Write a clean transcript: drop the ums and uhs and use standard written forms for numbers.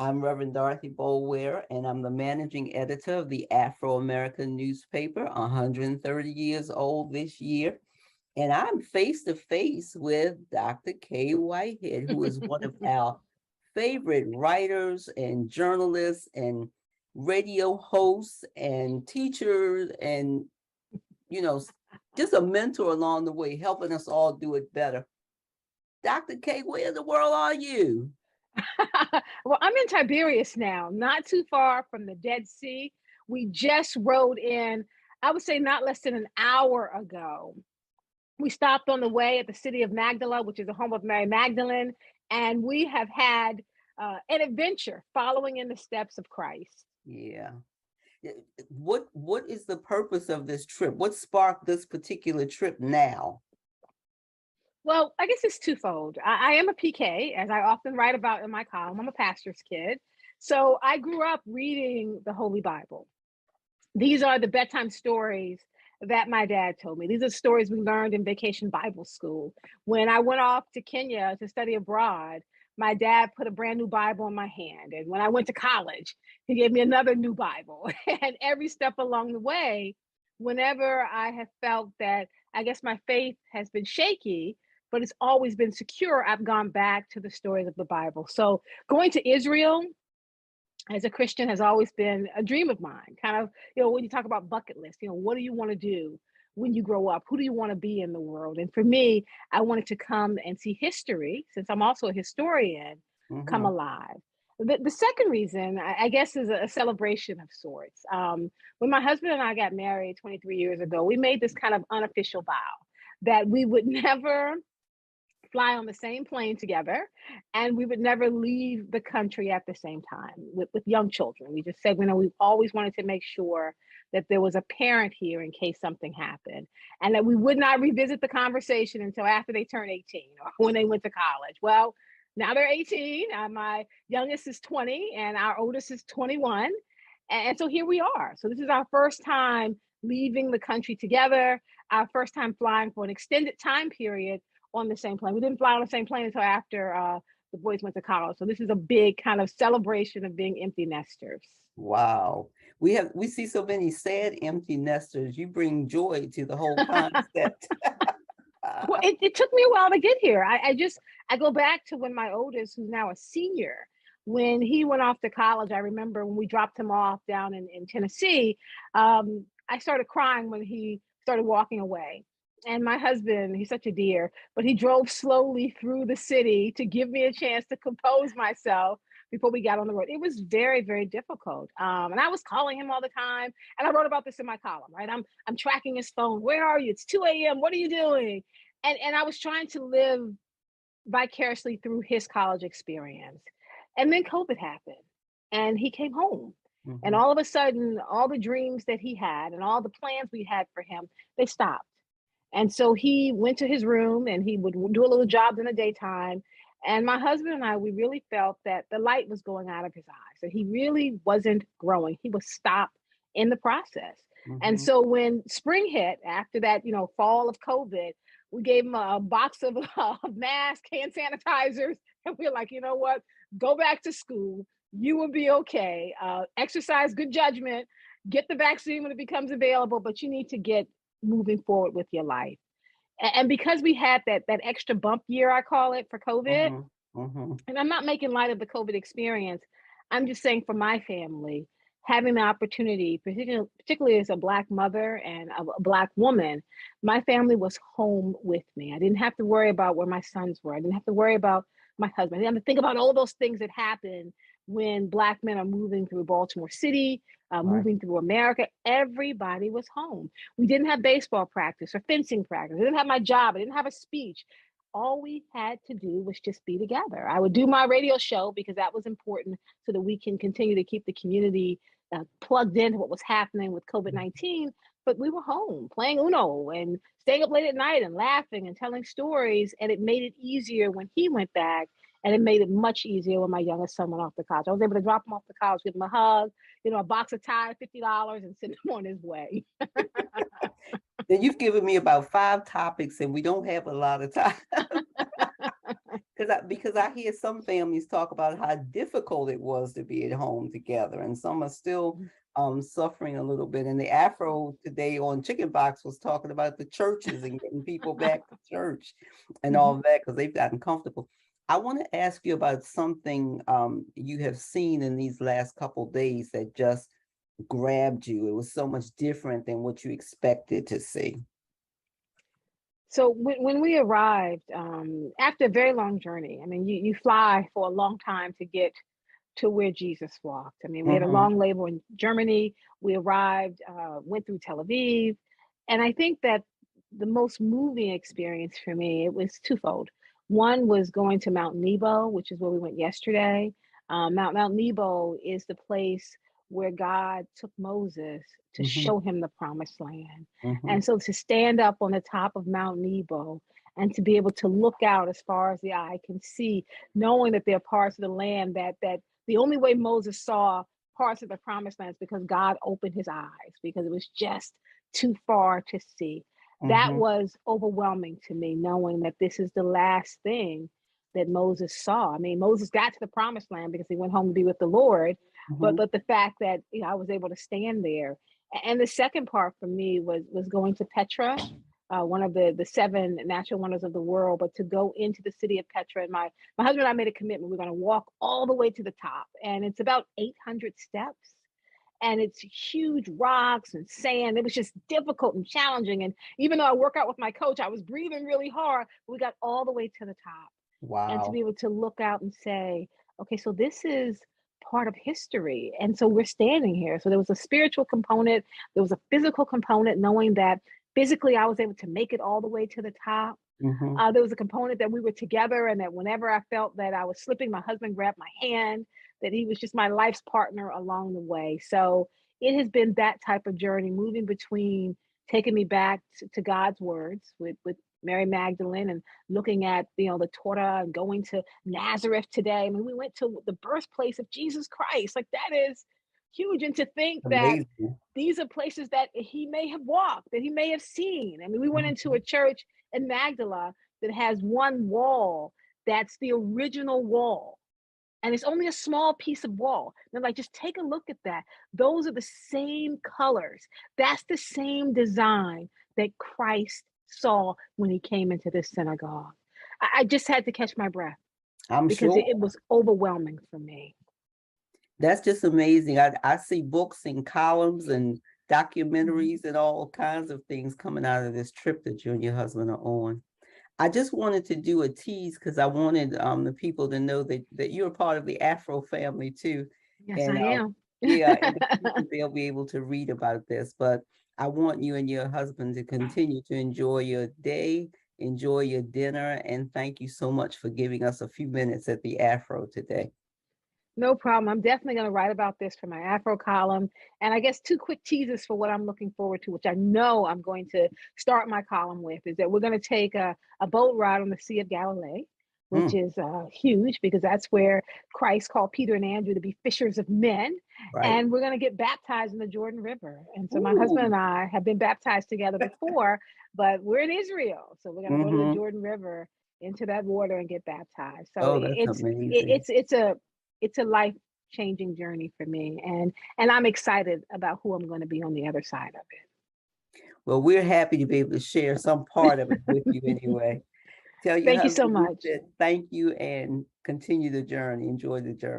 I'm Reverend Dorothy Boulware, and I'm the managing editor of the Afro-American newspaper, 130 years old this year. And I'm face to face with Dr. Kaye Whitehead, who is one of our favorite writers and journalists and radio hosts and teachers and, you know, just a mentor along the way, helping us all do it better. Dr. Kaye, where in the world are you? Well, I'm in Tiberias now, not too far from the Dead Sea. We just rode in, I would say not less than an hour ago. We stopped on the way at the city of Magdala, which is the home of Mary Magdalene, and we have had an adventure following in the steps of Christ. Yeah. What is the purpose of this trip? What sparked this particular trip now? Well, I guess it's twofold. I am a PK, as I often write about in my column. I'm a pastor's kid. So I grew up reading the Holy Bible. These are the bedtime stories that my dad told me. These are stories we learned in vacation Bible school. When I went off to Kenya to study abroad, my dad put a brand new Bible in my hand. And when I went to college, he gave me another new Bible. And every step along the way, whenever I have felt that I guess my faith has been shaky, but it's always been secure, I've gone back to the stories of the Bible. So going to Israel as a Christian has always been a dream of mine. Kind of, when you talk about bucket list, what do you want to do when you grow up? Who do you want to be in the world? And for me, I wanted to come and see history, since I'm also a historian, come alive. The second reason, I guess, is a celebration of sorts. When my husband and I got married 23 years ago, we made this kind of unofficial vow that we would never fly on the same plane together, and we would never leave the country at the same time with young children. We just said, we always wanted to make sure that there was a parent here in case something happened, and that we would not revisit the conversation until after they turned 18 or when they went to college. Well, now they're 18. My youngest is 20 and our oldest is 21. And so here we are. So this is our first time leaving the country together, our first time flying for an extended time period on the same plane. We didn't fly on the same plane until after the boys went to college. So this is a big kind of celebration of being empty nesters. Wow. We see so many sad empty nesters. You bring joy to the whole concept. Well, it took me a while to get here. I go back to when my oldest, who's now a senior, when he went off to college. I remember when we dropped him off down in Tennessee, I started crying when he started walking away. And my husband, he's such a dear, but he drove slowly through the city to give me a chance to compose myself before we got on the road. It was very, very difficult. And I was calling him all the time. And I wrote about this in my column, right? I'm tracking his phone. Where are you? It's 2 a.m. What are you doing? And I was trying to live vicariously through his college experience. And then COVID happened and he came home. And all of a sudden, all the dreams that he had and all the plans we had for him, they stopped. And so he went to his room and he would do a little job in the daytime. And my husband and I, we really felt that the light was going out of his eyes, that he really wasn't growing. He was stopped in the process. And so when spring hit, after that, fall of COVID, we gave him a box of masks, hand sanitizers. And we were like, you know what? Go back to school. You will be okay. Exercise good judgment. Get the vaccine when it becomes available, but you need to get moving forward with your life. And because we had that extra bump year, I call it, for COVID, and I'm not making light of the COVID experience, I'm just saying for my family, having the opportunity, particularly as a Black mother and a Black woman, my family was home with me. I didn't have to worry about where my sons were. I didn't have to worry about my husband. I didn't have to think about all those things that happen when Black men are moving through Baltimore City, moving through America. Everybody was home. We didn't have baseball practice or fencing practice. I didn't have my job. I didn't have a speech. All we had to do was just be together. I would do my radio show because that was important so that we can continue to keep the community plugged into what was happening with COVID-19. But we were home playing Uno and staying up late at night and laughing and telling stories. And it made it easier when he went back. And it made it much easier when my youngest son went off to college. I was able to drop him off to college, give him a hug, a box of Tide, $50, and send him on his way. Then you've given me about 5 topics and we don't have a lot of time. Because I hear some families talk about how difficult it was to be at home together, and some are still suffering a little bit. And the Afro today on Chicken Box was talking about the churches and getting people back to church and all that because they've gotten comfortable. I want to ask you about something you have seen in these last couple days that just grabbed you. It was so much different than what you expected to see. So when we arrived, after a very long journey, I mean, you fly for a long time to get to where Jesus walked. I mean, we had a long layover in Germany. We arrived, went through Tel Aviv. And I think that the most moving experience for me, it was twofold. One was going to Mount Nebo, which is where we went yesterday. Mount Nebo is the place where God took Moses to show him the promised land. And so to stand up on the top of Mount Nebo and to be able to look out as far as the eye can see, knowing that there are parts of the land that the only way Moses saw parts of the promised land is because God opened his eyes, because it was just too far to see. That was overwhelming to me, knowing that this is the last thing that Moses saw. I mean, Moses got to the promised land because he went home to be with the Lord, but the fact that I was able to stand there. And the second part for me was going to Petra, one of the seven natural wonders of the world, but to go into the city of Petra. And my husband and I made a commitment. We're going to walk all the way to the top, and it's about 800 steps. And it's huge rocks and sand. It was just difficult and challenging. And even though I work out with my coach, I was breathing really hard. We got all the way to the top. Wow. And to be able to look out and say, okay, so this is part of history. And so we're standing here. So there was a spiritual component. There was a physical component, knowing that physically I was able to make it all the way to the top. There was a component that we were together, and that whenever I felt that I was slipping, my husband grabbed my hand, that he was just my life's partner along the way. So it has been that type of journey, moving between taking me back to God's words with Mary Magdalene, and looking at, the Torah, and going to Nazareth today. I mean, we went to the birthplace of Jesus Christ. Like, that is huge. And to think that these are places that he may have walked, that he may have seen. I mean, we went into a church in Magdala that has one wall that's the original wall, and it's only a small piece of wall. They're like, just take a look at that. Those are the same colors. That's the same design that Christ saw when he came into this synagogue. I just had to catch my breath. Because it was overwhelming for me. That's just amazing. I see books and columns and documentaries and all kinds of things coming out of this trip that you and your husband are on. I just wanted to do a tease because I wanted the people to know that you're part of the AFRO family too. Yes, and, I am. Yeah, and they'll be able to read about this. But I want you and your husband to continue to enjoy your day, enjoy your dinner, and thank you so much for giving us a few minutes at the AFRO today. No problem. I'm definitely going to write about this for my AFRO column. And I guess 2 quick teasers for what I'm looking forward to, which I know I'm going to start my column with, is that we're going to take a boat ride on the Sea of Galilee, which is huge, because that's where Christ called Peter and Andrew to be fishers of men. Right. And we're going to get baptized in the Jordan River. And so my husband and I have been baptized together before, but we're in Israel. So we're going to go to the Jordan River, into that water, and get baptized. So it's a life-changing journey for me, and I'm excited about who I'm going to be on the other side of it. Well, we're happy to be able to share some part of it with you anyway. Thank you so much. Thank you, and continue the journey. Enjoy the journey.